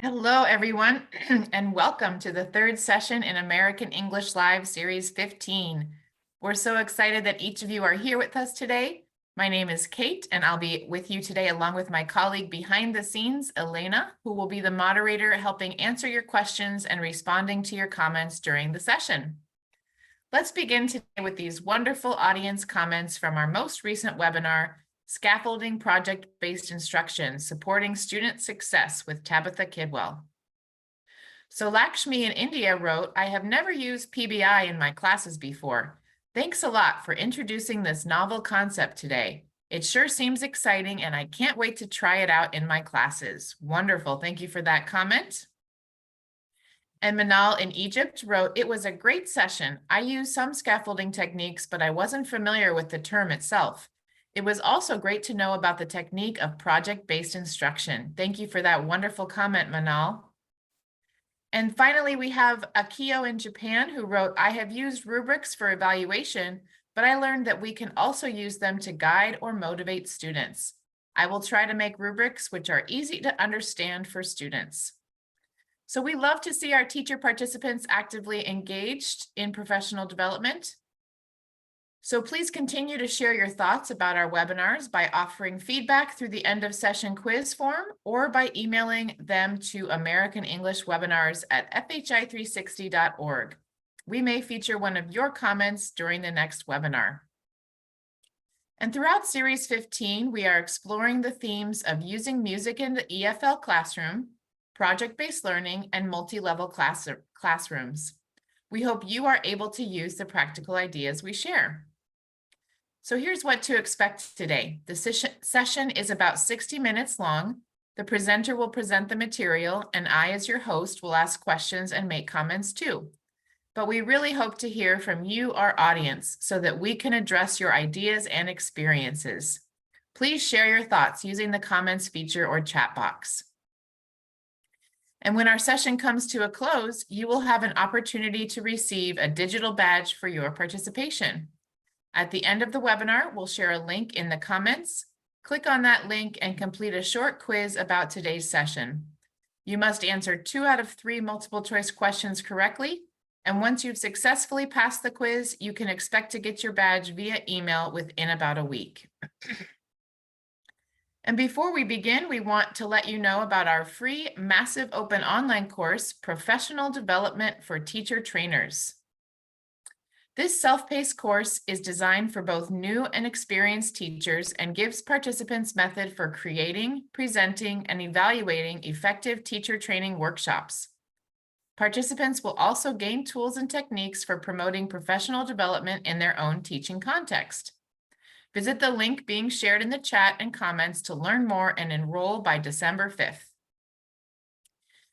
Hello, everyone, and welcome to the third session in American English Live Series 15. We're so excited that each of you are here with us today. My name is Kate, and I'll be with you today along with my colleague behind the scenes, Elena, who will be the moderator helping answer your questions and responding to your comments during the session. Let's begin today with these wonderful audience comments from our most recent webinar, Scaffolding Project-Based Instruction, Supporting Student Success with Tabitha Kidwell. So Lakshmi in India wrote, I have never used PBI in my classes before. Thanks a lot for introducing this novel concept today. It sure seems exciting and I can't wait to try it out in my classes. Wonderful, thank you for that comment. And Manal in Egypt wrote, it was a great session. I used some scaffolding techniques, but I wasn't familiar with the term itself. It was also great to know about the technique of project-based instruction. Thank you for that wonderful comment, Manal. And finally, we have Akio in Japan who wrote, I have used rubrics for evaluation, but I learned that we can also use them to guide or motivate students. I will try to make rubrics which are easy to understand for students. So we love to see our teacher participants actively engaged in professional development. So please continue to share your thoughts about our webinars by offering feedback through the end of session quiz form or by emailing them to americanenglishwebinars@fhi360.org. We may feature one of your comments during the next webinar. And throughout Series 15, we are exploring the themes of using music in the EFL classroom, project-based learning, and multi-level classrooms. We hope you are able to use the practical ideas we share. So here's what to expect today. The session is about 60 minutes long. The presenter will present the material, and I, as your host, will ask questions and make comments too. But we really hope to hear from you, our audience, so that we can address your ideas and experiences. Please share your thoughts using the comments feature or chat box. And when our session comes to a close, you will have an opportunity to receive a digital badge for your participation. At the end of the webinar, we'll share a link in the comments. Click on that link and complete a short quiz about today's session. You must answer 2 out of 3 multiple choice questions correctly. And once you've successfully passed the quiz, you can expect to get your badge via email within about a week. And before we begin, we want to let you know about our free, massive open online course, Professional Development for Teacher Trainers. This self-paced course is designed for both new and experienced teachers and gives participants method for creating, presenting, and evaluating effective teacher training workshops. Participants will also gain tools and techniques for promoting professional development in their own teaching context. Visit the link being shared in the chat and comments to learn more and enroll by December 5th.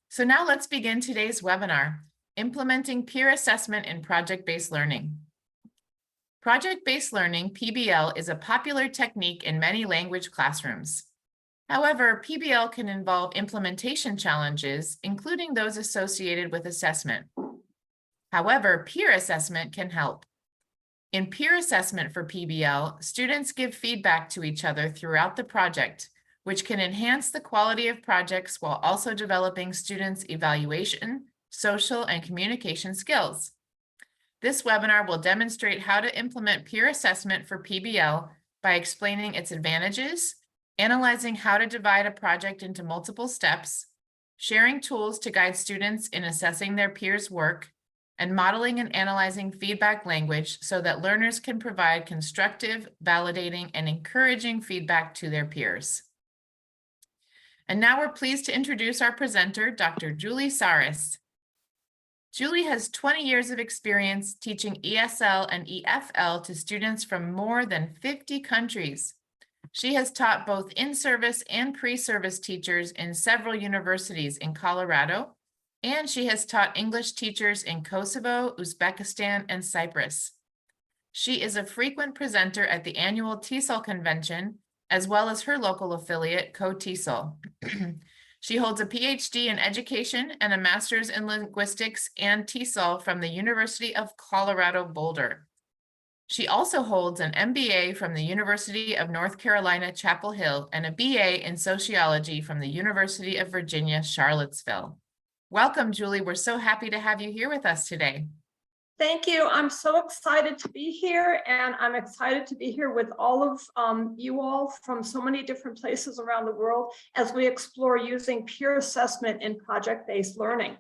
So now let's begin today's webinar, Implementing Peer Assessment in Project-Based Learning. Project-based learning, PBL, is a popular technique in many language classrooms. However, PBL can involve implementation challenges, including those associated with assessment. However, peer assessment can help. In peer assessment for PBL, students give feedback to each other throughout the project, which can enhance the quality of projects while also developing students' evaluation, social, and communication skills. This webinar will demonstrate how to implement peer assessment for PBL by explaining its advantages, analyzing how to divide a project into multiple steps, sharing tools to guide students in assessing their peers' work, and modeling and analyzing feedback language so that learners can provide constructive, validating, and encouraging feedback to their peers. And now we're pleased to introduce our presenter, Dr. Julie Saris. Julie has 20 years of experience teaching ESL and EFL to students from more than 50 countries. She has taught both in-service and pre-service teachers in several universities in Colorado, and she has taught English teachers in Kosovo, Uzbekistan, and Cyprus. She is a frequent presenter at the annual TESOL convention, as well as her local affiliate, Co-TESOL. She holds a PhD in education and a master's in linguistics and TESOL from the University of Colorado Boulder. She also holds an MBA from the University of North Carolina, Chapel Hill, and a BA in sociology from the University of Virginia, Charlottesville. Welcome, Julie. We're so happy to have you here with us today. Thank you. I'm so excited to be here, and I'm excited to be here with all of you all from so many different places around the world as we explore using peer assessment in project-based learning.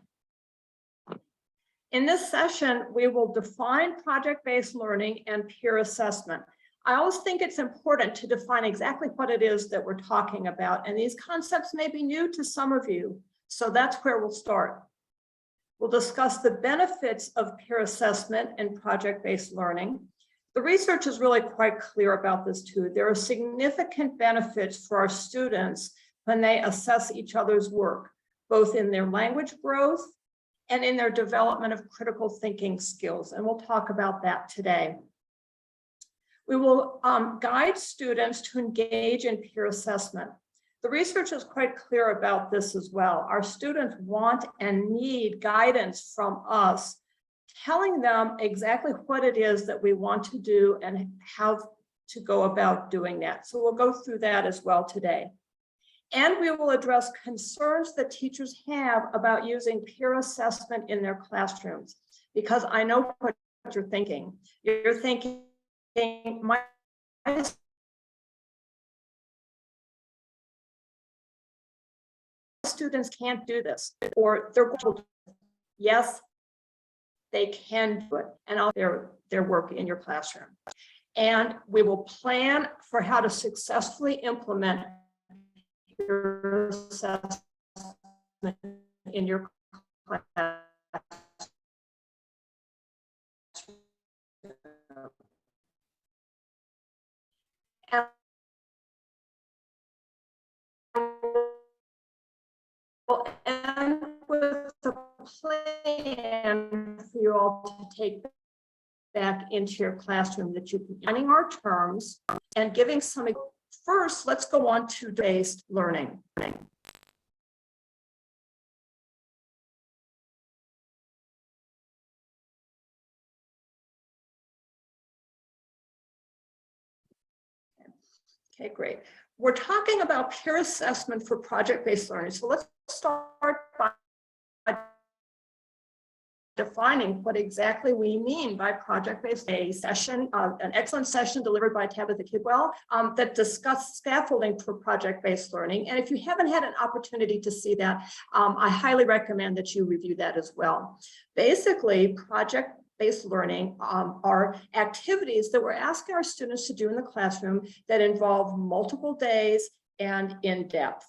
In this session, we will define project-based learning and peer assessment. I always think it's important to define exactly what it is that we're talking about, and these concepts may be new to some of you, so that's where we'll start. We'll discuss the benefits of peer assessment and project-based learning. The research is really quite clear about this too. There are significant benefits for our students when they assess each other's work, both in their language growth and in their development of critical thinking skills. And we'll talk about that today. We will guide students to engage in peer assessment. The research is quite clear about this as well. Our students want and need guidance from us, telling them exactly what it is that we want to do and how to go about doing that. So we'll go through that as well today. And we will address concerns that teachers have about using peer assessment in their classrooms, because I know what you're thinking. You're thinking, my students can't do this, or they're going to. Yes, they can do it, and I'll their work in your classroom. And we will plan for how to successfully implement your assessment in your class. We'll end with a plan for you all to take back into your classroom that you can be running our terms and giving some. First, let's go on to based learning. Okay, great. We're talking about peer assessment for project-based learning. So let's start by defining what exactly we mean by project-based. A session, an excellent session delivered by Tabitha Kidwell that discussed scaffolding for project-based learning. And if you haven't had an opportunity to see that, I highly recommend that you review that as well. Basically, project-based learning are activities that we're asking our students to do in the classroom that involve multiple days and in depth.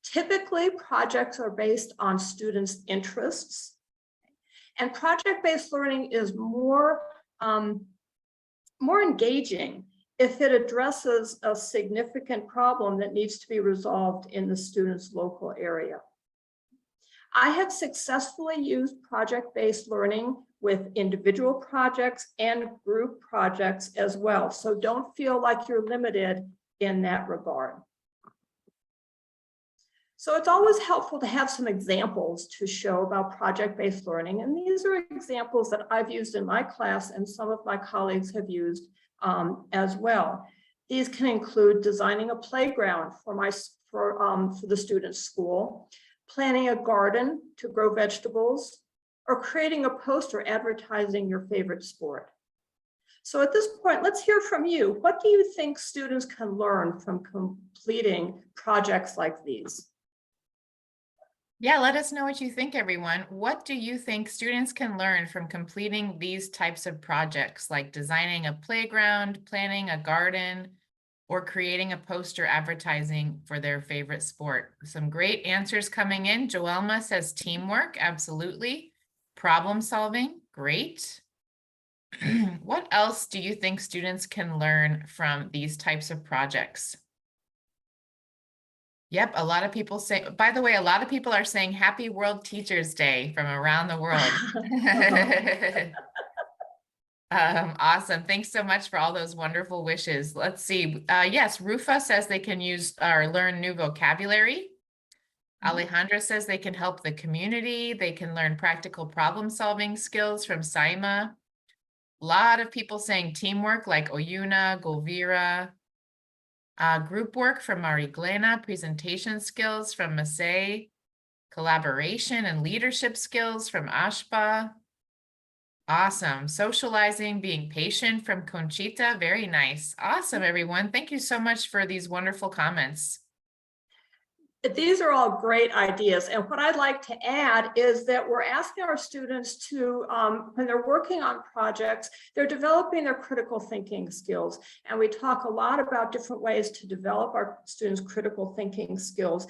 Typically, projects are based on students' interests, and project-based learning is more engaging if it addresses a significant problem that needs to be resolved in the student's local area. I have successfully used project-based learning with individual projects and group projects as well. So don't feel like you're limited in that regard. So it's always helpful to have some examples to show about project-based learning. And these are examples that I've used in my class and some of my colleagues have used as well. These can include designing a playground for the student's school, planting a garden to grow vegetables, or creating a poster advertising your favorite sport. So at this point, let's hear from you. What do you think students can learn from completing projects like these? Yeah, let us know what you think, everyone. What do you think students can learn from completing these types of projects, like designing a playground, planting a garden, or creating a poster advertising for their favorite sport? Some great answers coming in. Joelma says teamwork, absolutely. Problem solving, great. What else do you think students can learn from these types of projects? Yep, a lot of people say, by the way, a lot of people are saying Happy World Teachers Day from around the world. Awesome. Thanks so much for all those wonderful wishes. Let's see. Yes, Rufa says they can use or learn new vocabulary. Alejandra says they can help the community. They can learn practical problem solving skills from Saima. A lot of people saying teamwork like Oyuna, Golvira. Group work from Mariglena, presentation skills from Masay, collaboration and leadership skills from Ashba. Awesome. Socializing, being patient from Conchita. Very nice. Awesome, everyone. Thank you so much for these wonderful comments. These are all great ideas. And what I'd like to add is that we're asking our students to, when they're working on projects, they're developing their critical thinking skills. And we talk a lot about different ways to develop our students' critical thinking skills,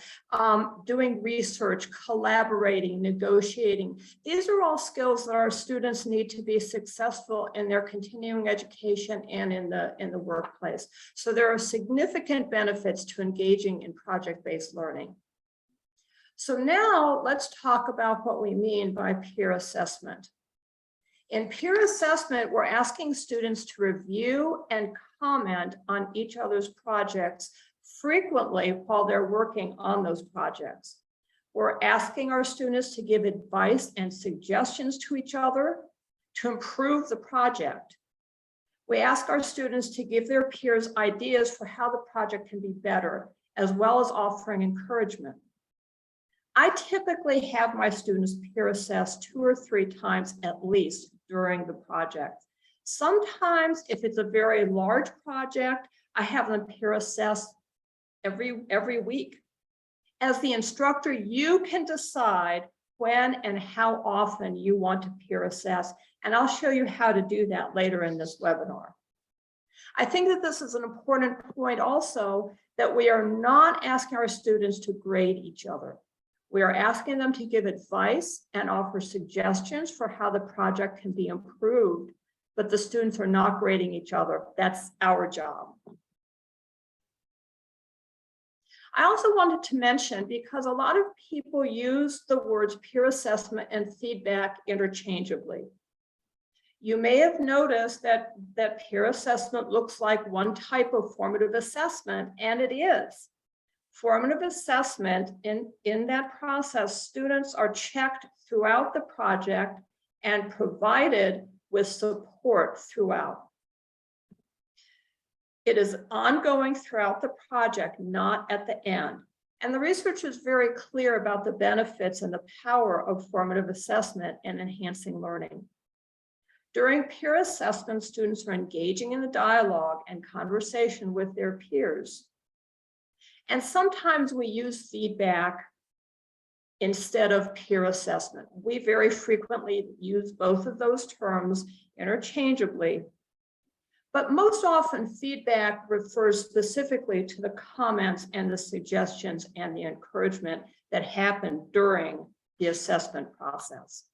doing research, collaborating, negotiating. These are all skills that our students need to be successful in their continuing education and in the workplace. So there are significant benefits to engaging in project-based learning. So now let's talk about what we mean by peer assessment. In peer assessment, we're asking students to review and comment on each other's projects frequently while they're working on those projects. We're asking our students to give advice and suggestions to each other to improve the project. We ask our students to give their peers ideas for how the project can be better, as well as offering encouragement. I typically have my students peer assess 2 or 3 times at least during the project. Sometimes, if it's a very large project, I have them peer assess every week. As the instructor, you can decide when and how often you want to peer assess, and I'll show you how to do that later in this webinar. I think that this is an important point also, that we are not asking our students to grade each other. We are asking them to give advice and offer suggestions for how the project can be improved, but the students are not grading each other. That's our job. I also wanted to mention, because a lot of people use the words peer assessment and feedback interchangeably. You may have noticed that peer assessment looks like one type of formative assessment, and it is. Formative assessment, in that process, students are checked throughout the project and provided with support throughout. It is ongoing throughout the project, not at the end. And the research is very clear about the benefits and the power of formative assessment in enhancing learning. During peer assessment, students are engaging in the dialogue and conversation with their peers. And sometimes we use feedback instead of peer assessment. We very frequently use both of those terms interchangeably, but most often feedback refers specifically to the comments and the suggestions and the encouragement that happen during the assessment process.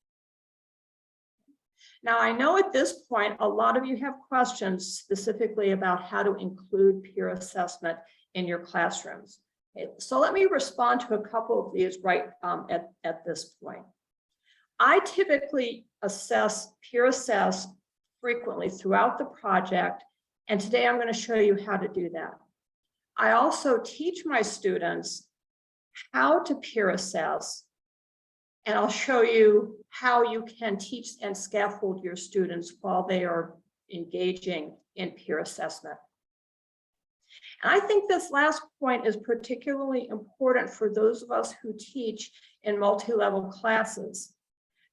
Now, I know at this point, a lot of you have questions specifically about how to include peer assessment in your classrooms. So let me respond to a couple of these right at this point. I typically peer assess frequently throughout the project, and today I'm going to show you how to do that. I also teach my students how to peer assess, and I'll show you how you can teach and scaffold your students while they are engaging in peer assessment. And I think this last point is particularly important for those of us who teach in multi-level classes.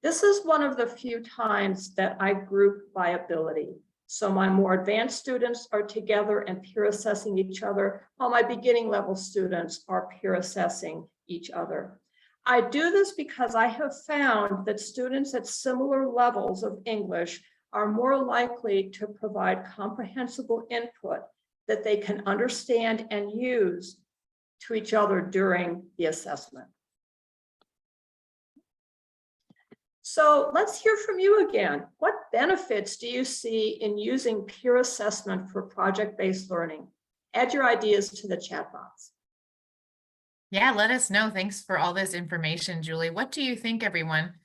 This is one of the few times that I group by ability. So my more advanced students are together and peer assessing each other, while my beginning level students are peer assessing each other. I do this because I have found that students at similar levels of English are more likely to provide comprehensible input that they can understand and use to each other during the assessment. So let's hear from you again. What benefits do you see in using peer assessment for project-based learning? Add your ideas to the chat box. Yeah, let us know. Thanks for all this information, Julie. What do you think, everyone?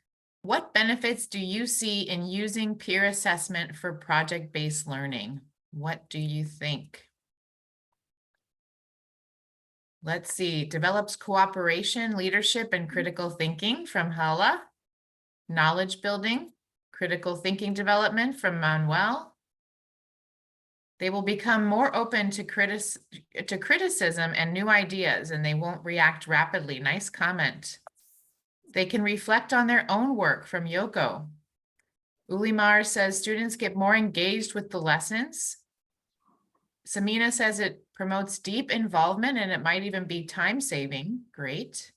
What benefits do you see in using peer assessment for project-based learning? What do you think? Let's see. Develops cooperation, leadership, and critical thinking from Hala. Knowledge building, Critical thinking development from Manuel. They will become more open to criticism and new ideas, and they won't react rapidly. Nice comment. They can reflect on their own work from Yoko. Ulimar says students get more engaged with the lessons. Samina says it promotes deep involvement and it might even be time-saving. Great.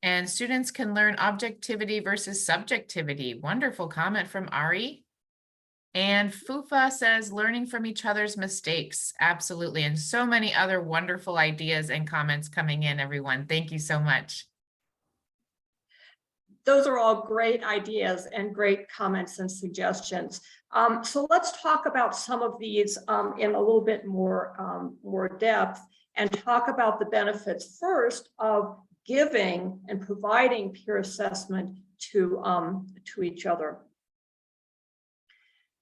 And students can learn objectivity versus subjectivity. Wonderful comment from Ari. And Fufa says learning from each other's mistakes. Absolutely. And so many other wonderful ideas and comments coming in, everyone. Thank you so much. Those are all great ideas and great comments and suggestions. So let's talk about some of these in a little bit more depth and talk about the benefits first of giving and providing peer assessment to each other.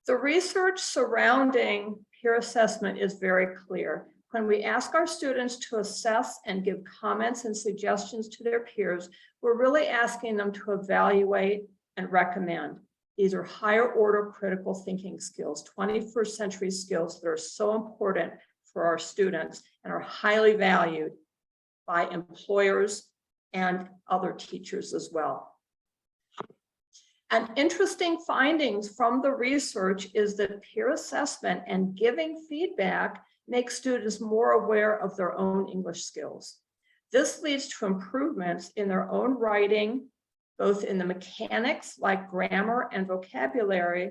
The research surrounding peer assessment is very clear. When we ask our students to assess and give comments and suggestions to their peers, we're really asking them to evaluate and recommend. These are higher order critical thinking skills, 21st century skills that are so important for our students and are highly valued by employers and other teachers as well. And interesting findings from the research is that peer assessment and giving feedback make students more aware of their own English skills. This leads to improvements in their own writing, both in the mechanics like grammar and vocabulary,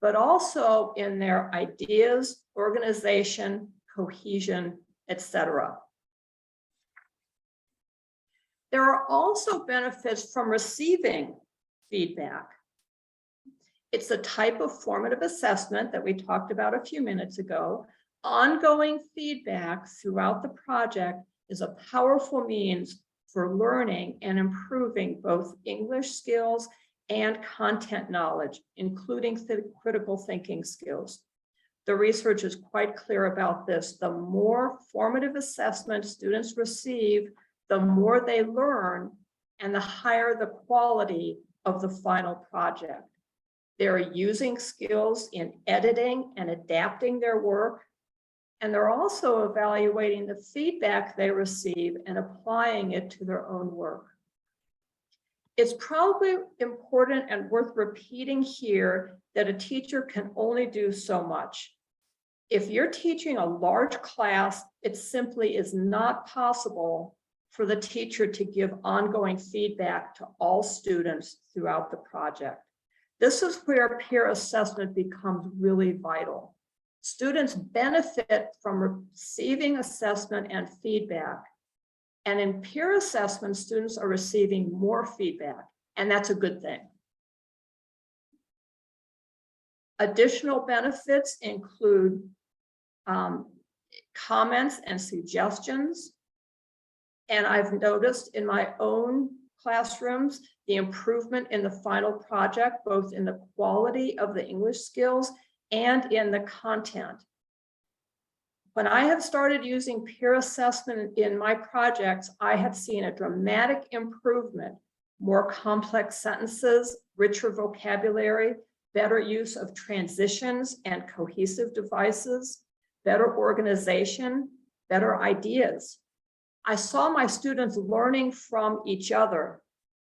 but also in their ideas, organization, cohesion, etc. There are also benefits from receiving feedback. It's a type of formative assessment that we talked about a few minutes ago. Ongoing feedback throughout the project is a powerful means for learning and improving both English skills and content knowledge, including critical thinking skills. The research is quite clear about this. The more formative assessment students receive, the more they learn and the higher the quality of the final project. They're using skills in editing and adapting their work, and they're also evaluating the feedback they receive and applying it to their own work. It's probably important and worth repeating here that a teacher can only do so much. If you're teaching a large class, it simply is not possible for the teacher to give ongoing feedback to all students throughout the project. This is where peer assessment becomes really vital. Students benefit from receiving assessment and feedback. And in peer assessment, students are receiving more feedback, and that's a good thing. Additional benefits include comments and suggestions. And I've noticed in my own classrooms, the improvement in the final project, both in the quality of the English skills and in the content. When I have started using peer assessment in my projects, I have seen a dramatic improvement, more complex sentences, richer vocabulary, better use of transitions and cohesive devices, better organization, better ideas. I saw my students learning from each other,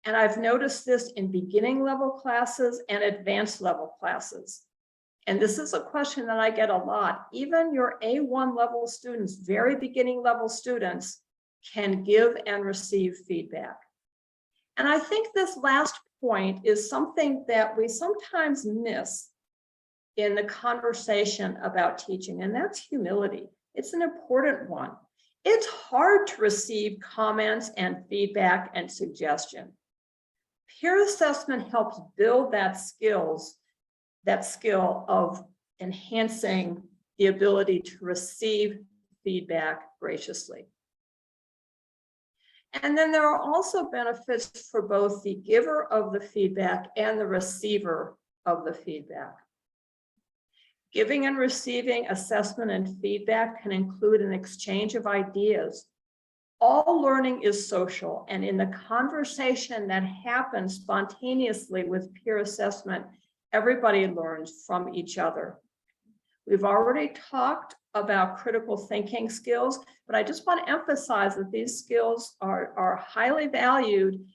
and I've noticed this in beginning level classes and advanced level classes. And this is a question that I get a lot. Even your A1 level students, very beginning level students, can give and receive feedback. And I think this last point is something that we sometimes miss in the conversation about teaching, and that's humility. It's an important one. It's hard to receive comments and feedback and suggestion. Peer assessment helps build that skill of enhancing the ability to receive feedback graciously. And then there are also benefits for both the giver of the feedback and the receiver of the feedback. Giving and receiving assessment and feedback can include an exchange of ideas. All learning is social, and in the conversation that happens spontaneously with peer assessment, Everybody learns from each other. We've already talked about critical thinking skills, but I just want to emphasize that these skills are highly valued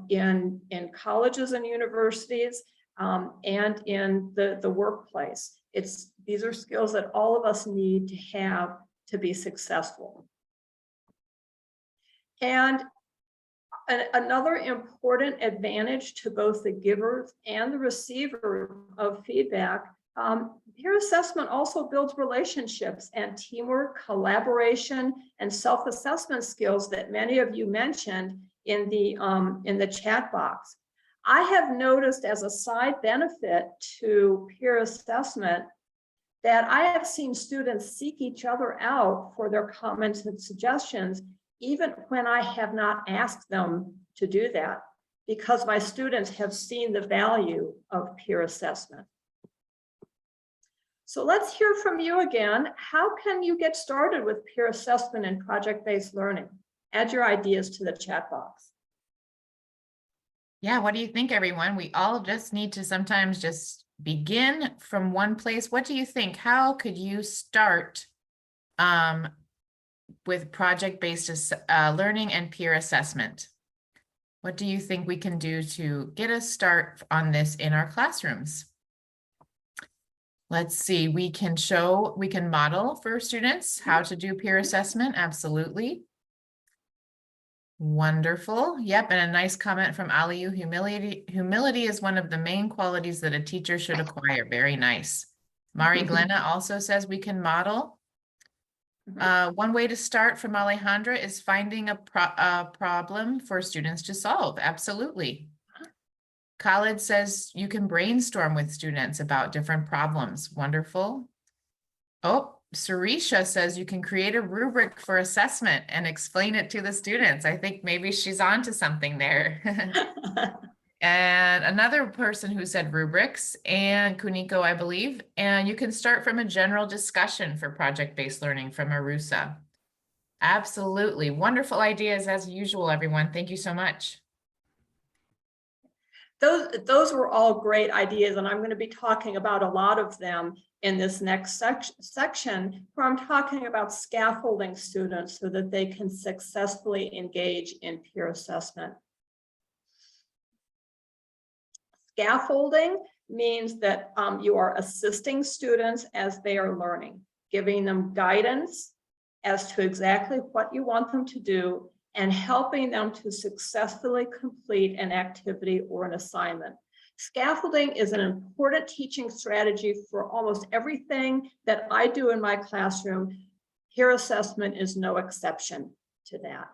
in colleges and universities and in the workplace. These are skills that all of us need to have to be successful. And another important advantage to both the giver and the receiver of feedback, peer assessment also builds relationships and teamwork, collaboration, and self-assessment skills that many of you mentioned in the chat box. I have noticed as a side benefit to peer assessment that I have seen students seek each other out for their comments and suggestions, even when I have not asked them to do that, because my students have seen the value of peer assessment. So let's hear from you again. How can you get started with peer assessment and project-based learning? Add your ideas to the chat box. Yeah, what do you think, everyone? We all just need to sometimes just begin from one place. What do you think? How could you start with project-based learning and peer assessment? What do you think we can do to get a start on this in our classrooms? Let's see, we can model for students how to do peer assessment. Absolutely. Wonderful. Yep, and a nice comment from Aliyu. Humility is one of the main qualities that a teacher should acquire. Very nice. Mari Glenna also says we can model. One way to start from Alejandra is finding a problem for students to solve. Absolutely. Khalid says you can brainstorm with students about different problems. Wonderful. Oh, Sarisha says you can create a rubric for assessment and explain it to the students. I think maybe she's on to something there. And another person who said rubrics, and Kuniko, I believe, and you can start from a general discussion for project-based learning from Arusa. Absolutely. Wonderful ideas as usual, everyone. Thank you so much. Those were all great ideas, and I'm going to be talking about a lot of them in this next section, where I'm talking about scaffolding students so that they can successfully engage in peer assessment. Scaffolding means that you are assisting students as they are learning, giving them guidance as to exactly what you want them to do, and helping them to successfully complete an activity or an assignment. Scaffolding is an important teaching strategy for almost everything that I do in my classroom. Peer assessment is no exception to that.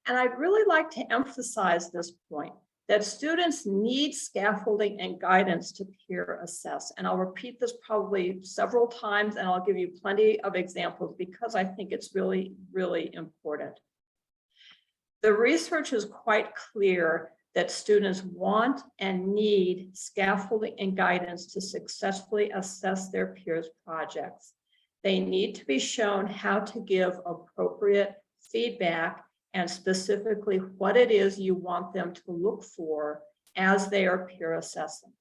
And I'd really like to emphasize this point, that students need scaffolding and guidance to peer assess. And I'll repeat this probably several times, and I'll give you plenty of examples because I think it's really, really important. The research is quite clear that students want and need scaffolding and guidance to successfully assess their peers' projects. They need to be shown how to give appropriate feedback and specifically what it is you want them to look for as they are peer assessing.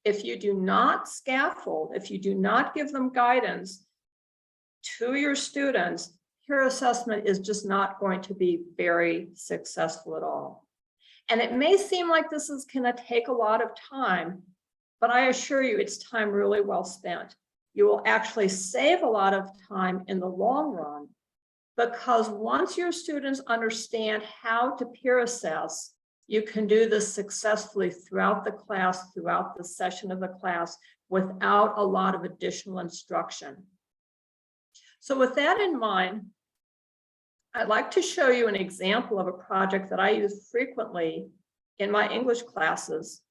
If you do not scaffold, if you do not give them guidance to your students, peer assessment is just not going to be very successful at all. And it may seem like this is going to take a lot of time, but I assure you it's time really well spent. You will actually save a lot of time in the long run, because once your students understand how to peer assess, you can do this successfully throughout the class, throughout the session of the class, without a lot of additional instruction. So with that in mind, I'd like to show you an example of a project that I use frequently in my English classes,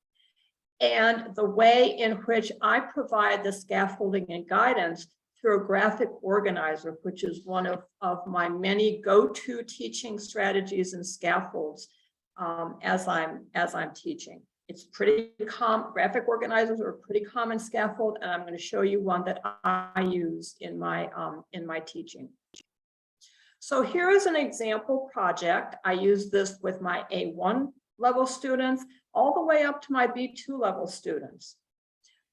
and the way in which I provide the scaffolding and guidance through a graphic organizer, which is one of my many go-to teaching strategies and scaffolds as I'm teaching. It's pretty common. Graphic organizers are a pretty common scaffold, and I'm going to show you one that I use in my teaching. So here is an example project. I use this with my A1 level students, all the way up to my B2 level students.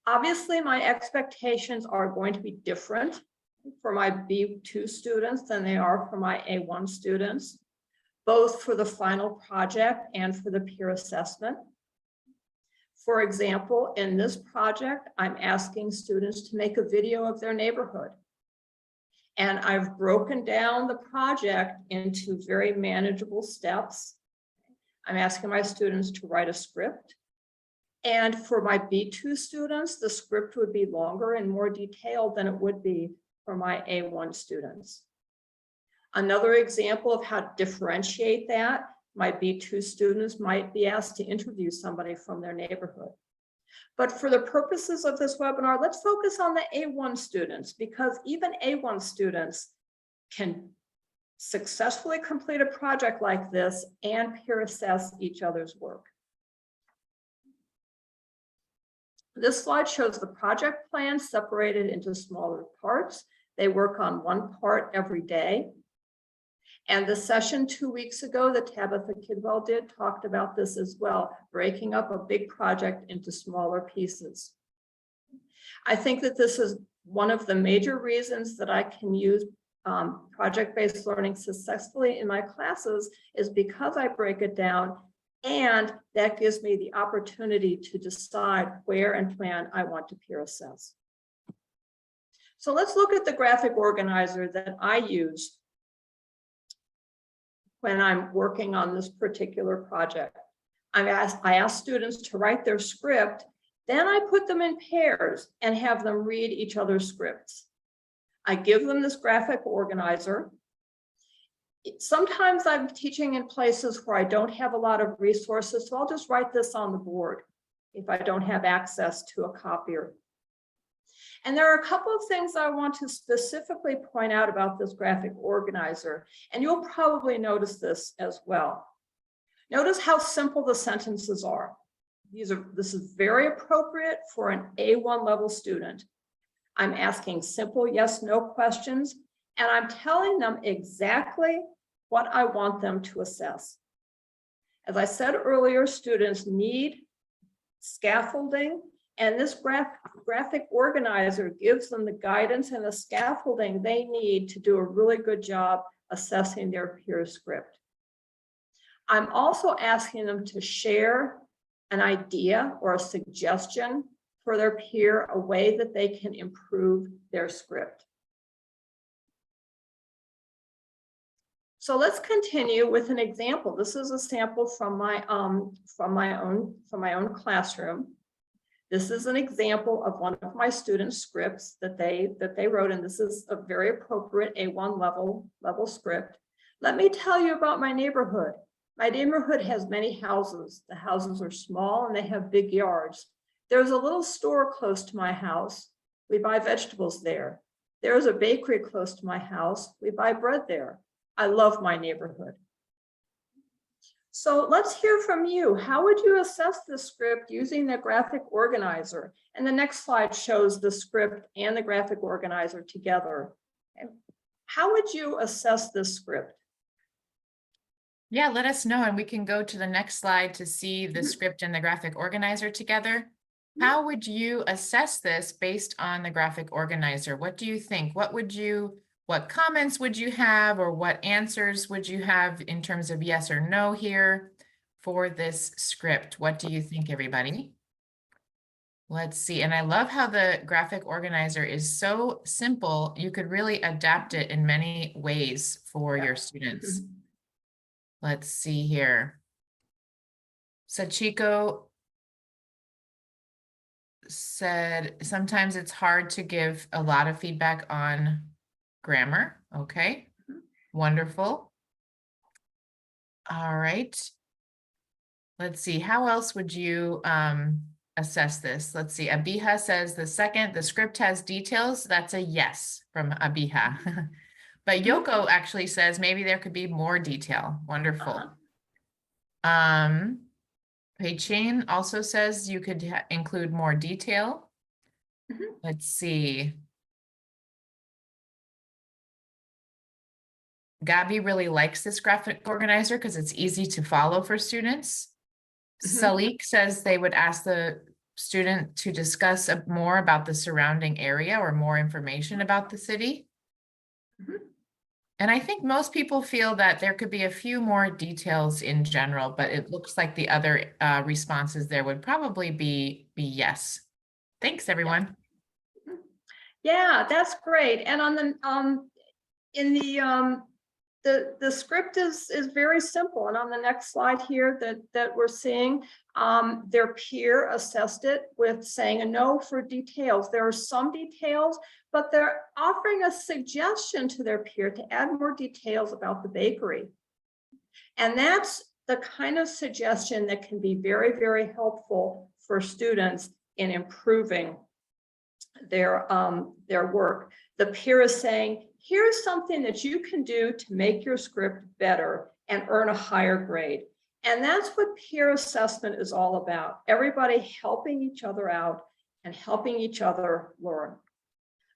Obviously, my expectations are going to be different for my B2 students than they are for my A1 students, both for the final project and for the peer assessment. For example, in this project, I'm asking students to make a video of their neighborhood. And I've broken down the project into very manageable steps. I'm asking my students to write a script. And for my B2 students, the script would be longer and more detailed than it would be for my A1 students. Another example of how to differentiate that, my B2 students might be asked to interview somebody from their neighborhood. But for the purposes of this webinar, let's focus on the A1 students, because even A1 students can successfully complete a project like this and peer assess each other's work. This slide shows the project plan separated into smaller parts. They work on one part every day. And the session 2 weeks ago that Tabitha Kidwell did talked about this as well, breaking up a big project into smaller pieces. I think that this is one of the major reasons that I can use project-based learning successfully in my classes, is because I break it down, and that gives me the opportunity to decide where and when I want to peer assess. So let's look at the graphic organizer that I use when I'm working on this particular project. I ask students to write their script, then I put them in pairs and have them read each other's scripts. I give them this graphic organizer. Sometimes I'm teaching in places where I don't have a lot of resources, so I'll just write this on the board if I don't have access to a copier. And there are a couple of things I want to specifically point out about this graphic organizer, and you'll probably notice this as well. Notice how simple the sentences are. This is very appropriate for an A1 level student. I'm asking simple yes/no questions, and I'm telling them exactly what I want them to assess. As I said earlier, students need scaffolding, and this graphic organizer gives them the guidance and the scaffolding they need to do a really good job assessing their peer script. I'm also asking them to share an idea or a suggestion for their peer, a way that they can improve their script. So let's continue with an example. This is a sample from my own classroom. This is an example of one of my students' scripts that they wrote, and this is a very appropriate A1 level script. Let me tell you about my neighborhood. My neighborhood has many houses. The houses are small and they have big yards. There's a little store close to my house. We buy vegetables there. There's a bakery close to my house. We buy bread there. I love my neighborhood. So let's hear from you. How would you assess the script using the graphic organizer? And the next slide shows the script and the graphic organizer together. How would you assess this script? Yeah, let us know, and we can go to the next slide to see the script and the graphic organizer together. How would you assess this based on the graphic organizer? What do you think? What comments would you have, or what answers would you have in terms of yes or no here for this script? What do you think, everybody? Let's see. And I love how the graphic organizer is so simple. You could really adapt it in many ways for your students. Let's see here. Sachiko said, sometimes it's hard to give a lot of feedback on grammar. Okay, wonderful. All right. Let's see, how else would you assess this? Let's see, Abiha says the script has details. That's a yes from Abiha. But Yoko actually says maybe there could be more detail. Wonderful. Pei-Chain also says you could include more detail. Let's see. Gabby really likes this graphic organizer because it's easy to follow for students. Salik says they would ask the student to discuss more about the surrounding area or more information about the city. Mhm. And I think most people feel that there could be a few more details in general, but it looks like the other responses there would probably be yes. Thanks, everyone. Yeah, that's great. And on the in the script is very simple. And on the next slide here that we're seeing, their peer assessed it with saying a no for details. There are some details, but they're offering a suggestion to their peer to add more details about the bakery. And that's the kind of suggestion that can be very, very helpful for students in improving their work. The peer is saying, here's something that you can do to make your script better and earn a higher grade. And that's what peer assessment is all about. Everybody helping each other out and helping each other learn.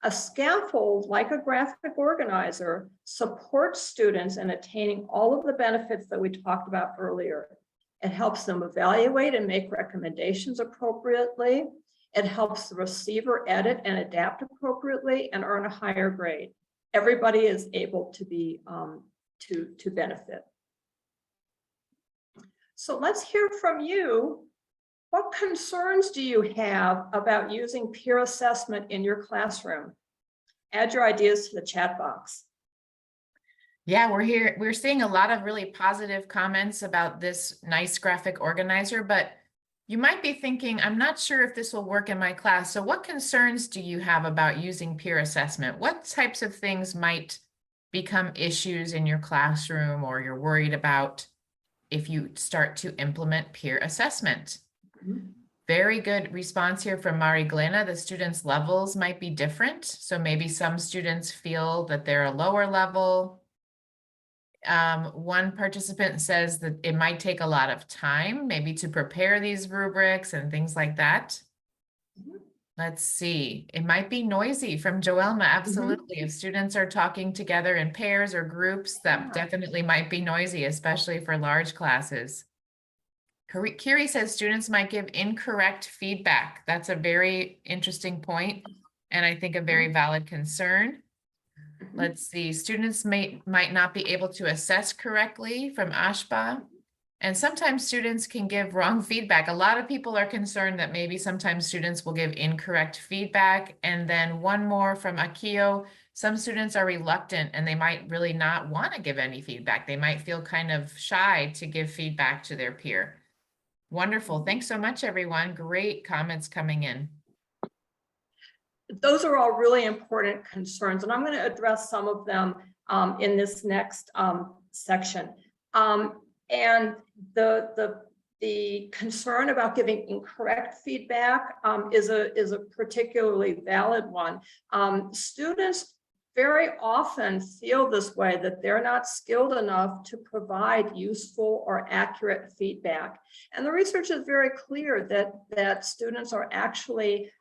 A scaffold, like a graphic organizer, supports students in attaining all of the benefits that we talked about earlier. It helps them evaluate and make recommendations appropriately. It helps the receiver edit and adapt appropriately and earn a higher grade. Everybody is able to be to benefit. So let's hear from you. What concerns do you have about using peer assessment in your classroom? Add your ideas to the chat box. Yeah, we're seeing a lot of really positive comments about this nice graphic organizer, but you might be thinking, I'm not sure if this will work in my class. So what concerns do you have about using peer assessment? What types of things might become issues in your classroom or you're worried about if you start to implement peer assessment? Very good response here from Mari Glena. The students' levels might be different. So maybe some students feel that they're a lower level. One participant says that it might take a lot of time, maybe to prepare these rubrics and things like that. Let's see. It might be noisy from Joelma. Absolutely. If students are talking together in pairs or groups, that definitely might be noisy, especially for large classes. Kiri says students might give incorrect feedback. That's a very interesting point, and I think a very valid concern. Let's see, students might not be able to assess correctly from Ashba. And sometimes students can give wrong feedback. A lot of people are concerned that maybe sometimes students will give incorrect feedback. And then one more from Akio, some students are reluctant and they might really not want to give any feedback. They might feel kind of shy to give feedback to their peer. Wonderful. Thanks so much, everyone. Great comments coming in. Those are all really important concerns, and I'm going to address some of them in this next section. And the concern about giving incorrect feedback is a particularly valid one. Students very often feel this way, that they're not skilled enough to provide useful or accurate feedback. And the research is very clear that students are actually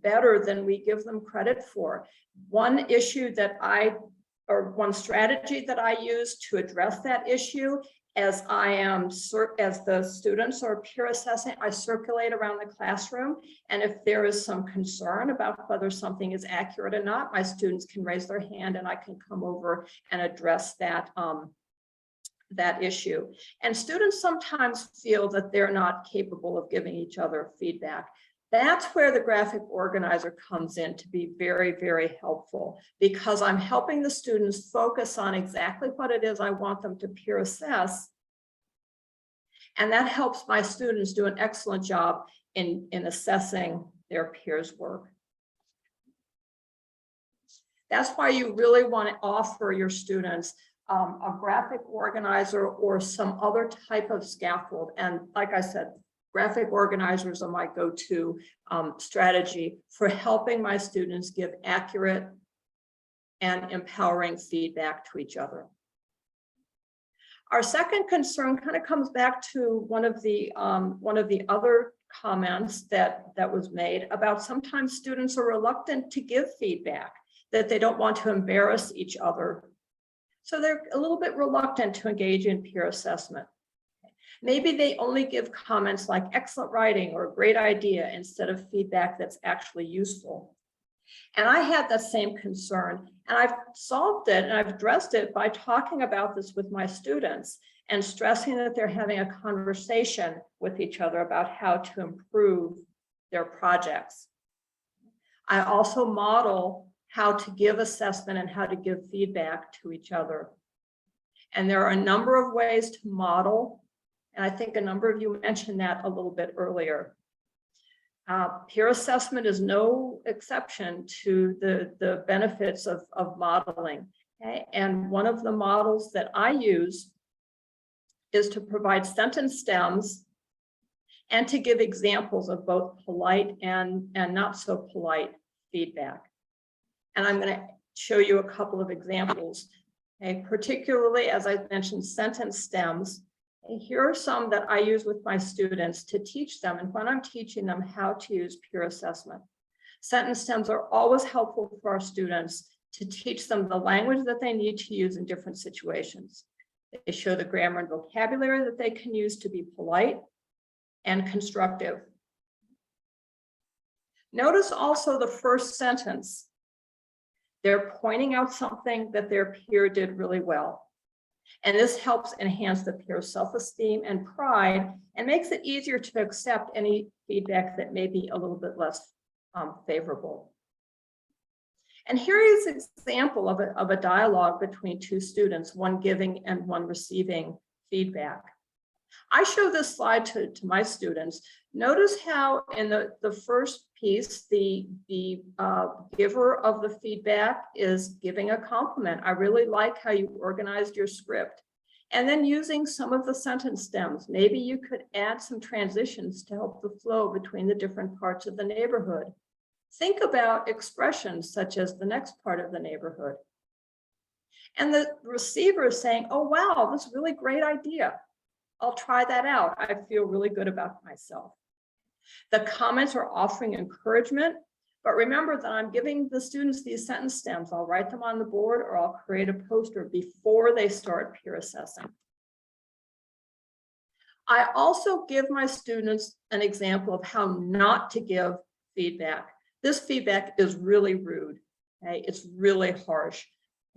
better than we give them credit for. One strategy that I use to address that issue, as the students are peer assessing, I circulate around the classroom, and if there is some concern about whether something is accurate or not, my students can raise their hand and I can come over and address that issue. And students sometimes feel that they're not capable of giving each other feedback. That's where the graphic organizer comes in to be very, very helpful, because I'm helping the students focus on exactly what it is I want them to peer assess. And that helps my students do an excellent job in assessing their peers' work. That's why you really want to offer your students a graphic organizer or some other type of scaffold. And like I said, graphic organizers are my go-to strategy for helping my students give accurate and empowering feedback to each other. Our second concern kind of comes back to one of the other comments that was made about sometimes students are reluctant to give feedback, that they don't want to embarrass each other. So they're a little bit reluctant to engage in peer assessment. Maybe they only give comments like excellent writing or great idea instead of feedback that's actually useful. And I had that same concern, and I've solved it and I've addressed it by talking about this with my students and stressing that they're having a conversation with each other about how to improve their projects. I also model how to give assessment and how to give feedback to each other. And there are a number of ways to model, and I think a number of you mentioned that a little bit earlier. Peer assessment is no exception to the benefits of modeling. Okay? And one of the models that I use is to provide sentence stems and to give examples of both polite and not so polite feedback. And I'm going to show you a couple of examples. Okay? Particularly, as I mentioned, sentence stems. And here are some that I use with my students to teach them and when I'm teaching them how to use peer assessment. Sentence stems are always helpful for our students to teach them the language that they need to use in different situations. They show the grammar and vocabulary that they can use to be polite and constructive. Notice also the first sentence. They're pointing out something that their peer did really well. And this helps enhance the peer's self-esteem and pride and makes it easier to accept any feedback that may be a little bit less favorable. And here is an example of a dialogue between two students, one giving and one receiving feedback. I show this slide to my students. Notice how in the first piece, the giver of the feedback is giving a compliment. I really like how you organized your script. And then using some of the sentence stems. Maybe you could add some transitions to help the flow between the different parts of the neighborhood. Think about expressions such as the next part of the neighborhood. And the receiver is saying, oh, wow, that's a really great idea. I'll try that out. I feel really good about myself. The comments are offering encouragement, but remember that I'm giving the students these sentence stems. I'll write them on the board or I'll create a poster before they start peer assessing. I also give my students an example of how not to give feedback. This feedback is really rude. Okay? It's really harsh.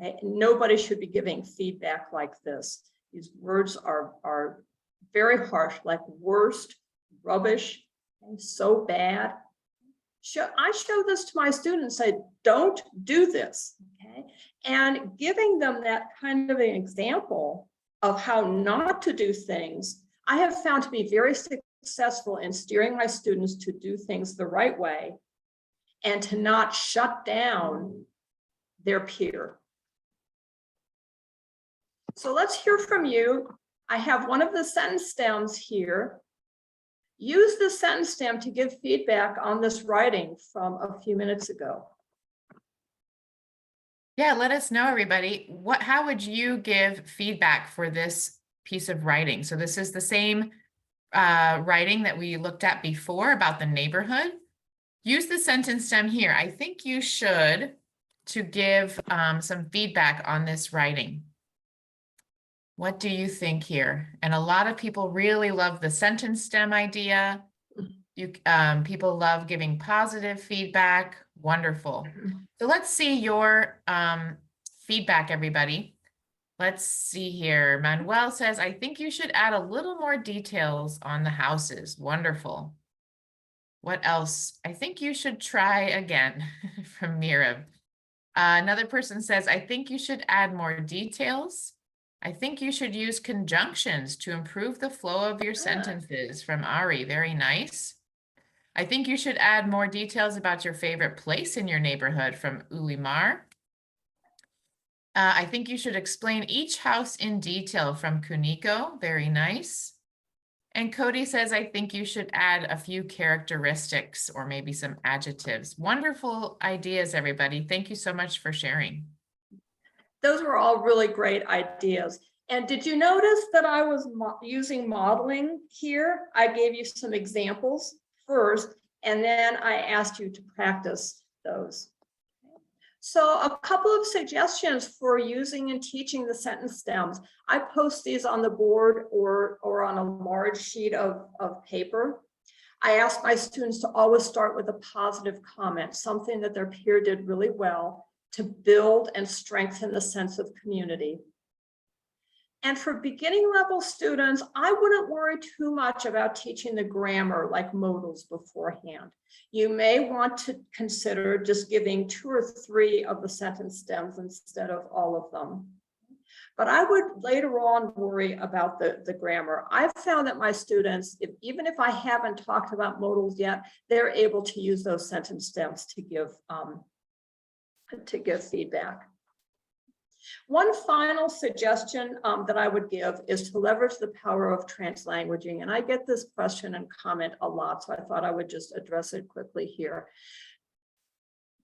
Okay? Nobody should be giving feedback like this. These words are very harsh, like worst, rubbish, and so bad. I show this to my students, say, don't do this, okay? And giving them that kind of an example of how not to do things, I have found to be very successful in steering my students to do things the right way and to not shut down their peer. So let's hear from you. I have one of the sentence stems here. Use the sentence stem to give feedback on this writing from a few minutes ago. Yeah, let us know, everybody. How would you give feedback for this piece of writing? So this is the same writing that we looked at before about the neighborhood. Use the sentence stem here. I think you should to give some feedback on this writing. What do you think here? And a lot of people really love the sentence stem idea. People love giving positive feedback. Wonderful. So let's see your feedback, everybody. Let's see here. Manuel says, I think you should add a little more details on the houses. Wonderful. What else? I think you should try again from Mira. Another person says, I think you should add more details. I think you should use conjunctions to improve the flow of your sentences from Ari. Very nice. I think you should add more details about your favorite place in your neighborhood from Ulimar. I think you should explain each house in detail from Kuniko. Very nice. And Cody says, I think you should add a few characteristics or maybe some adjectives. Wonderful ideas, everybody. Thank you so much for sharing. Those were all really great ideas. And did you notice that I was using modeling here? I gave you some examples first, and then I asked you to practice those. So a couple of suggestions for using and teaching the sentence stems. I post these on the board or on a large sheet of paper. I ask my students to always start with a positive comment, something that their peer did really well, to build and strengthen the sense of community. And for beginning level students, I wouldn't worry too much about teaching the grammar like modals beforehand. You may want to consider just giving 2 or 3 of the sentence stems instead of all of them. But I would later on worry about the grammar. I've found that my students, even if I haven't talked about modals yet, they're able to use those sentence stems to give feedback. One final suggestion that I would give is to leverage the power of translanguaging. And I get this question and comment a lot, so I thought I would just address it quickly here.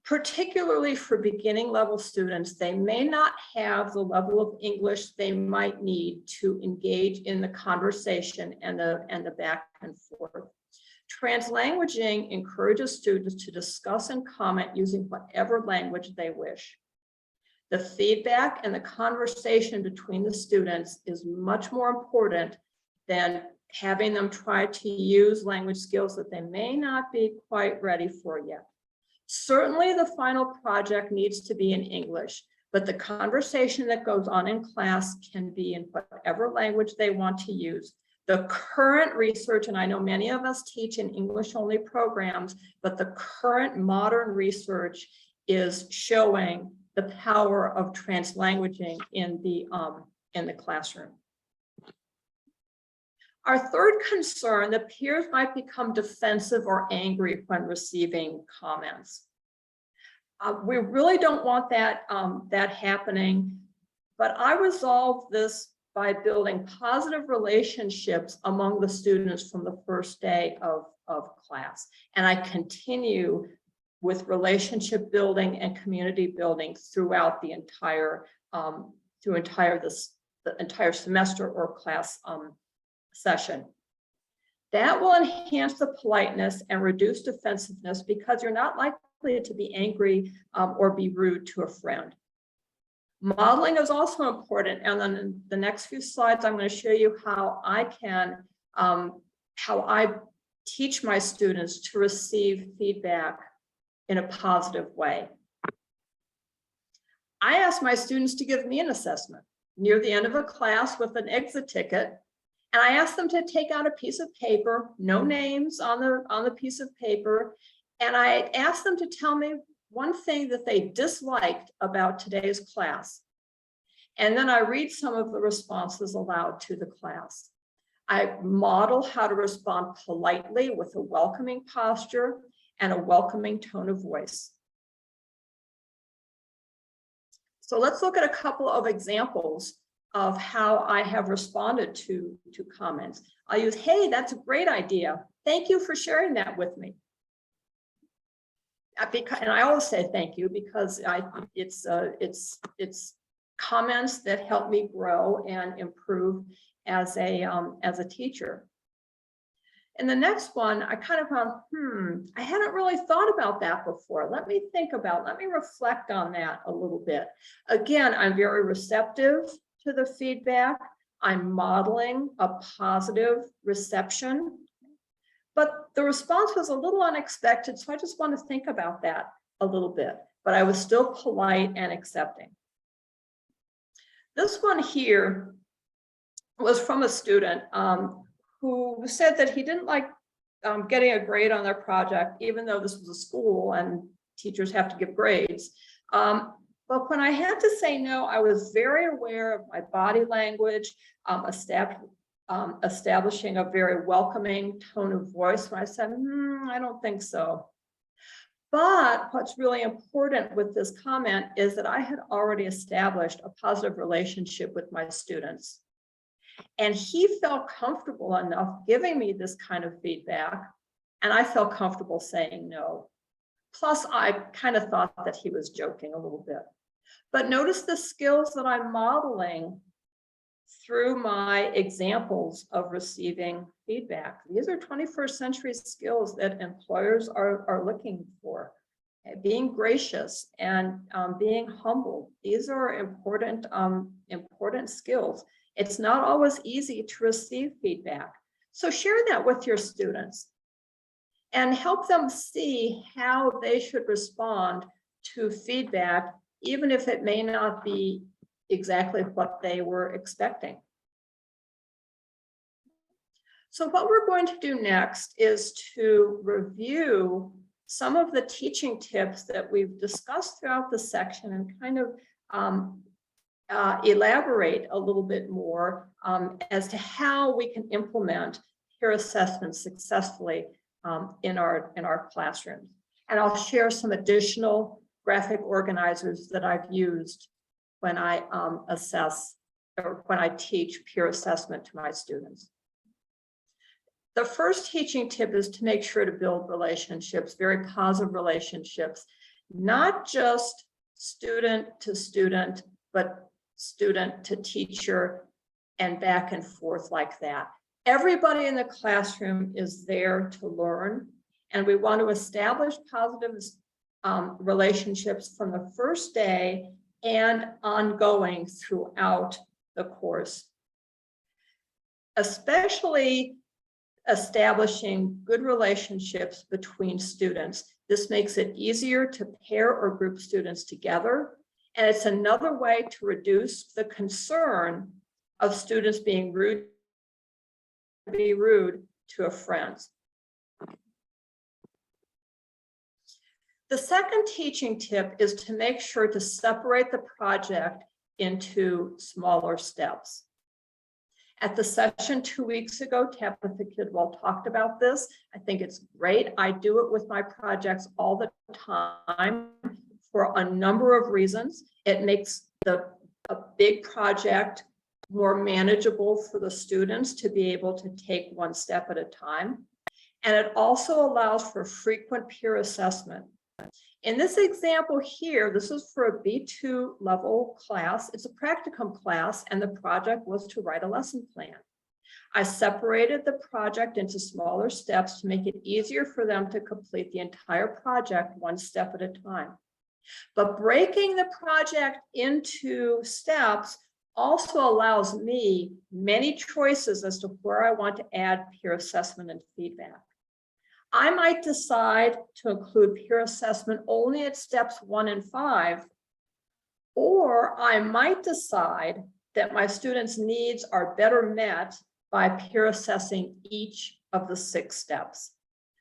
Particularly for beginning level students, they may not have the level of English they might need to engage in the conversation and the back and forth. Translanguaging encourages students to discuss and comment using whatever language they wish. The feedback and the conversation between the students is much more important than having them try to use language skills that they may not be quite ready for yet. Certainly the final project needs to be in English, but the conversation that goes on in class can be in whatever language they want to use. The current research, and I know many of us teach in English-only programs, but the current modern research is showing the power of translanguaging in the classroom. Our third concern, that peers might become defensive or angry when receiving comments. We really don't want that happening, but I resolved this by building positive relationships among the students from the first day of class. And I continue with relationship building and community building throughout the entire semester or class session. That will enhance the politeness and reduce defensiveness because you're not likely to be angry or be rude to a friend. Modeling is also important, and then in the next few slides, I'm going to show you how I teach my students to receive feedback in a positive way. I ask my students to give me an assessment near the end of a class with an exit ticket, and I ask them to take out a piece of paper, no names on the piece of paper, and I ask them to tell me one thing that they disliked about today's class. And then I read some of the responses aloud to the class. I model how to respond politely with a welcoming posture and a welcoming tone of voice. So let's look at a couple of examples of how I have responded to comments. I'll use, hey, that's a great idea. Thank you for sharing that with me. And I always say thank you because it's comments that help me grow and improve as a teacher. And the next one, I kind of found, I hadn't really thought about that before. Let me reflect on that a little bit. Again, I'm very receptive to the feedback. I'm modeling a positive reception. But the response was a little unexpected, so I just want to think about that a little bit. But I was still polite and accepting. This one here was from a student who said that he didn't like getting a grade on their project, even though this was a school and teachers have to give grades. But when I had to say no, I was very aware of my body language, establishing a very welcoming tone of voice when I said, I don't think so. But what's really important with this comment is that I had already established a positive relationship with my students. And he felt comfortable enough giving me this kind of feedback, and I felt comfortable saying no. Plus, I kind of thought that he was joking a little bit. But notice the skills that I'm modeling through my examples of receiving feedback. These are 21st century skills that employers are looking for. being gracious, and being humble. These are important, important skills. It's not always easy to receive feedback. So share that with your students and help them see how they should respond to feedback, even if it may not be exactly what they were expecting. So what we're going to do next is to review some of the teaching tips that we've discussed throughout the section and kind of elaborate a little bit more as to how we can implement peer assessment successfully in our classrooms. And I'll share some additional graphic organizers that I've used when I assess or when I teach peer assessment to my students. The first teaching tip is to make sure to build relationships, very positive relationships, not just student to student, but student to teacher and back and forth like that. Everybody in the classroom is there to learn, and we want to establish positive relationships from the first day and ongoing throughout the course. Especially establishing good relationships between students. This makes it easier to pair or group students together, and it's another way to reduce the concern of students being rude to a friend. The second teaching tip is to make sure to separate the project into smaller steps. At the session 2 weeks ago, Tabitha Kidwell talked about this. I think it's great. I do it with my projects all the time for a number of reasons. It makes a big project more manageable for the students to be able to take one step at a time. And it also allows for frequent peer assessment. In this example here, this is for a B2 level class. It's a practicum class, and the project was to write a lesson plan. I separated the project into smaller steps to make it easier for them to complete the entire project one step at a time. But breaking the project into steps also allows me many choices as to where I want to add peer assessment and feedback. I might decide to include peer assessment only at steps 1 and 5, or I might decide that my students' needs are better met by peer assessing each of the 6 steps.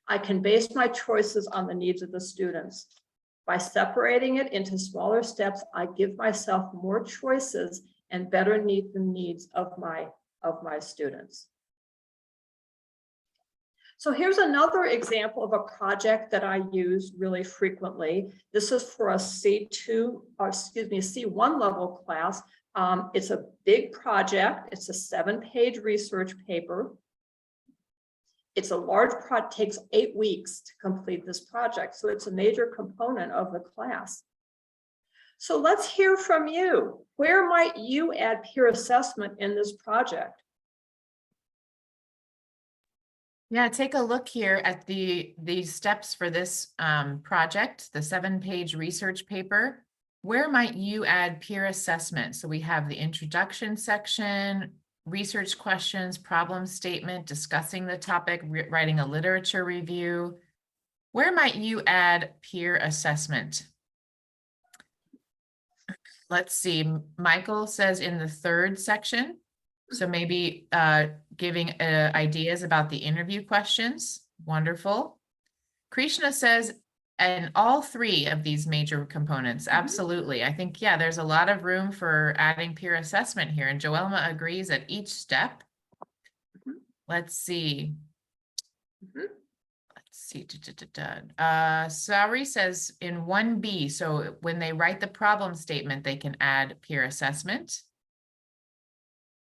I can base my choices on the needs of the students. By separating it into smaller steps, I give myself more choices and better meet the needs of my students. So here's another example of a project that I use really frequently. This is for a C1 level class. It's a big project. It's a 7-page research paper. It's a large project, takes 8 weeks to complete this project. So it's a major component of the class. So let's hear from you. Where might you add peer assessment in this project? Yeah, take a look here at the steps for this project, the 7-page research paper. Where might you add peer assessment? So we have the introduction section, research questions, problem statement, discussing the topic, writing a literature review. Where might you add peer assessment? Let's see, Michael says in the 3rd section. So maybe giving ideas about the interview questions. Wonderful. Krishna says, and all 3 of these major components, absolutely. I think, yeah, there's a lot of room for adding peer assessment here. And Joelma agrees at each step. Let's see. Sari says in 1B, so when they write the problem statement, they can add peer assessment.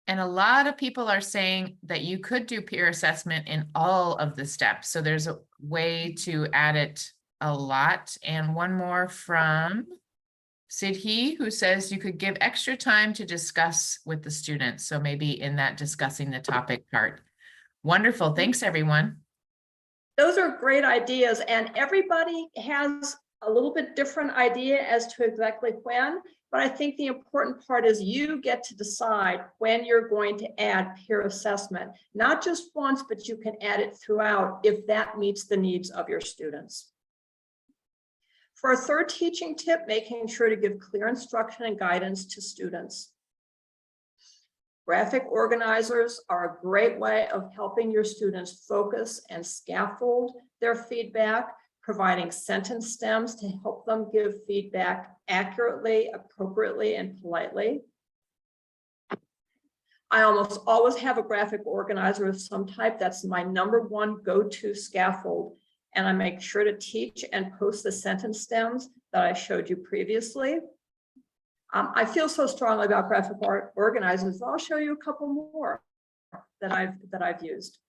And a lot of people are saying that you could do peer assessment in all of the steps. So there's a way to add it a lot. And one more from Sidhi, who says you could give extra time to discuss with the students. So maybe in that discussing the topic part. Wonderful. Thanks, everyone. Those are great ideas. And everybody has a little bit different idea as to exactly when, but I think the important part is you get to decide when you're going to add peer assessment, not just once, but you can add it throughout if that meets the needs of your students. For a third teaching tip, making sure to give clear instruction and guidance to students. Graphic organizers are a great way of helping your students focus and scaffold their feedback, providing sentence stems to help them give feedback accurately, appropriately, and politely. I almost always have a graphic organizer of some type. That's my #1 go-to scaffold. And I make sure to teach and post the sentence stems that I showed you previously. I feel so strongly about graphic organizers. I'll show you a couple more that I've used.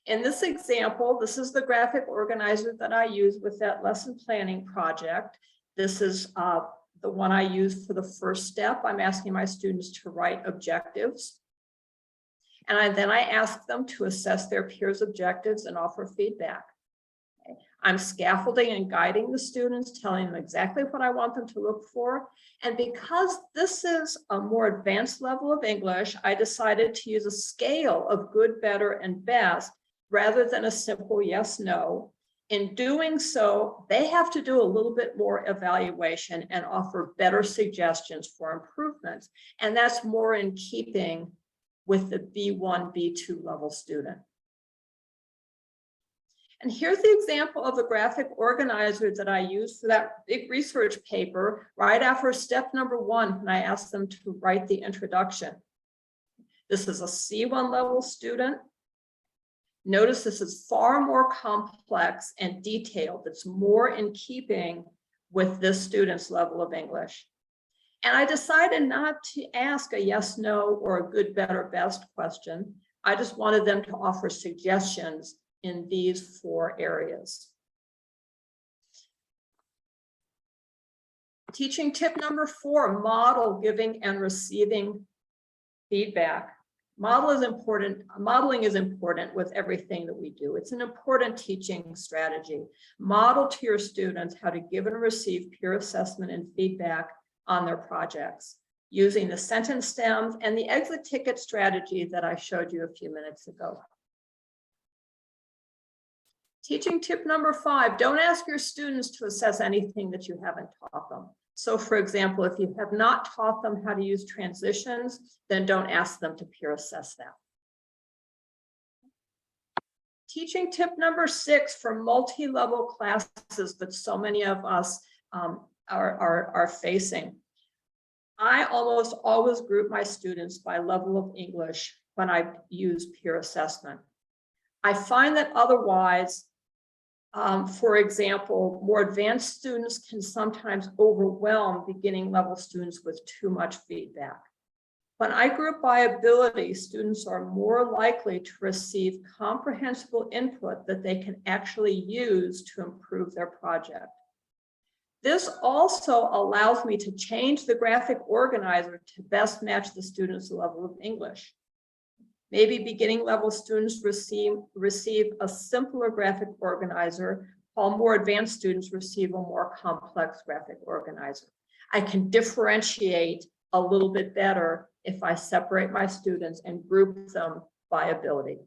In this example, this is the graphic organizer that I use with that lesson planning project. This is the one I use for the first step. I'm asking my students to write objectives. And then I ask them to assess their peers' objectives and offer feedback. I'm scaffolding and guiding the students, telling them exactly what I want them to look for. And because this is a more advanced level of English, I decided to use a scale of good, better, and best rather than a simple yes, no. In doing so, they have to do a little bit more evaluation and offer better suggestions for improvements. And that's more in keeping with the B1, B2 level student. And here's the example of a graphic organizer that I used for that big research paper right after step #1, when I asked them to write the introduction. This is a C1 level student. Notice this is far more complex and detailed. It's more in keeping with this student's level of English. And I decided not to ask a yes, no, or a good, better, best question. I just wanted them to offer suggestions in these 4 areas. Teaching tip #4, model giving and receiving feedback. Modeling is important with everything that we do. It's an important teaching strategy. Model to your students how to give and receive peer assessment and feedback on their projects using the sentence stems and the exit ticket strategy that I showed you a few minutes ago. Teaching tip #5, don't ask your students to assess anything that you haven't taught them. So for example, if you have not taught them how to use transitions, then don't ask them to peer assess that. Teaching tip #6 for multi-level classes that so many of us are facing. I almost always group my students by level of English when I use peer assessment. I find that otherwise, for example, more advanced students can sometimes overwhelm beginning level students with too much feedback. When I group by ability, students are more likely to receive comprehensible input that they can actually use to improve their project. This also allows me to change the graphic organizer to best match the student's level of English. Maybe beginning level students receive a simpler graphic organizer, while more advanced students receive a more complex graphic organizer. I can differentiate a little bit better if I separate my students and group them by ability.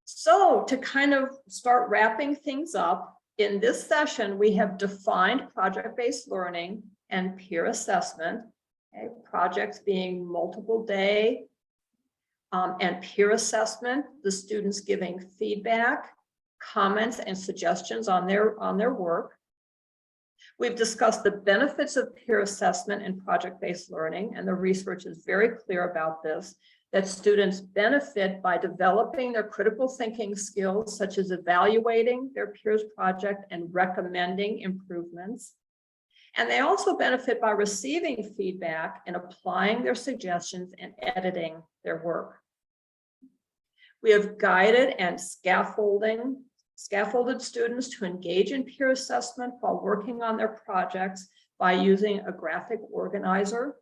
So to kind of start wrapping things up, in this session, we have defined project-based learning and peer assessment. Okay, projects being multiple day and peer assessment, the students giving feedback, comments, and suggestions on their work. We've discussed the benefits of peer assessment and project-based learning, and the research is very clear about this, that students benefit by developing their critical thinking skills, such as evaluating their peers' project and recommending improvements. And they also benefit by receiving feedback and applying their suggestions and editing their work. We have guided and scaffolded students to engage in peer assessment while working on their projects by using a graphic organizer.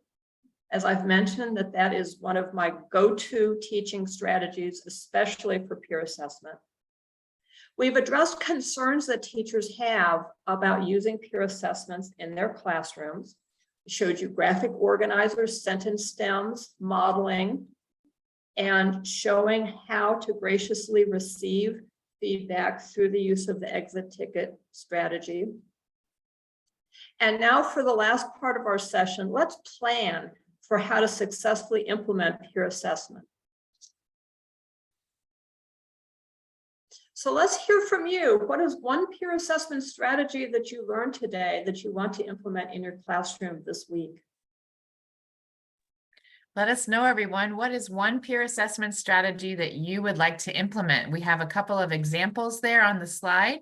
As I've mentioned, that is one of my go-to teaching strategies, especially for peer assessment. We've addressed concerns that teachers have about using peer assessments in their classrooms. We showed you graphic organizers, sentence stems, modeling, and showing how to graciously receive feedback through the use of the exit ticket strategy. And now for the last part of our session, let's plan for how to successfully implement peer assessment. So let's hear from you. What is one peer assessment strategy that you learned today that you want to implement in your classroom this week? Let us know, everyone. What is one peer assessment strategy that you would like to implement? We have a couple of examples there on the slide.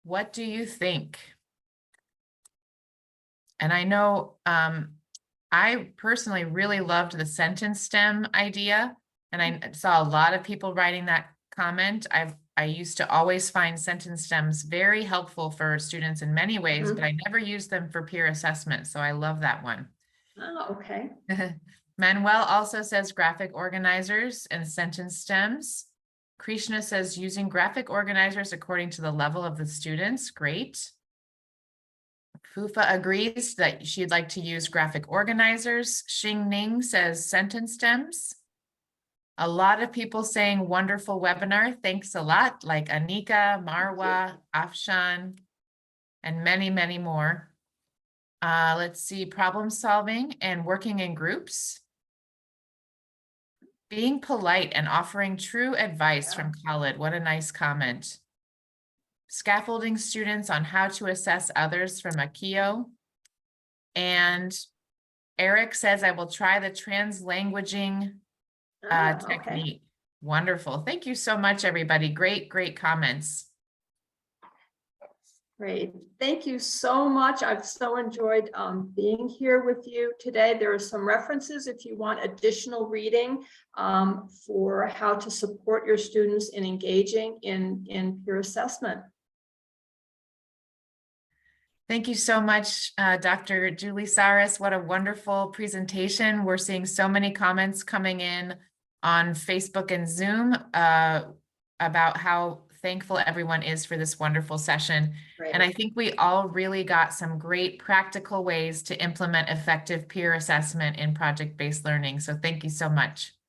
What do you think? And I know I personally really loved the sentence stem idea, and I saw a lot of people writing that comment. I used to always find sentence stems very helpful for students in many ways, but I never used them for peer assessment. So I love that one. Oh, okay. Manuel also says graphic organizers and sentence stems. Krishna says using graphic organizers according to the level of the students. Great. Fufa agrees that she'd like to use graphic organizers. Xing Ning says sentence stems. A lot of people saying wonderful webinar. Thanks a lot, like Anika, Marwa, Afshan, and many, many more. Let's see, problem solving and working in groups. Being polite and offering true advice from Khalid. What a nice comment. Scaffolding students on how to assess others from Akio. And Eric says, I will try the translanguaging technique. Okay. Wonderful. Thank you so much, everybody. Great, great comments. Great. Thank you so much. I've so enjoyed being here with you today. There are some references if you want additional reading for how to support your students in engaging in peer assessment. Thank you so much, Dr. Julie Saris. What a wonderful presentation. We're seeing so many comments coming in on Facebook and Zoom about how thankful everyone is for this wonderful session. Great. And I think we all really got some great practical ways to implement effective peer assessment in project-based learning. So thank you so much.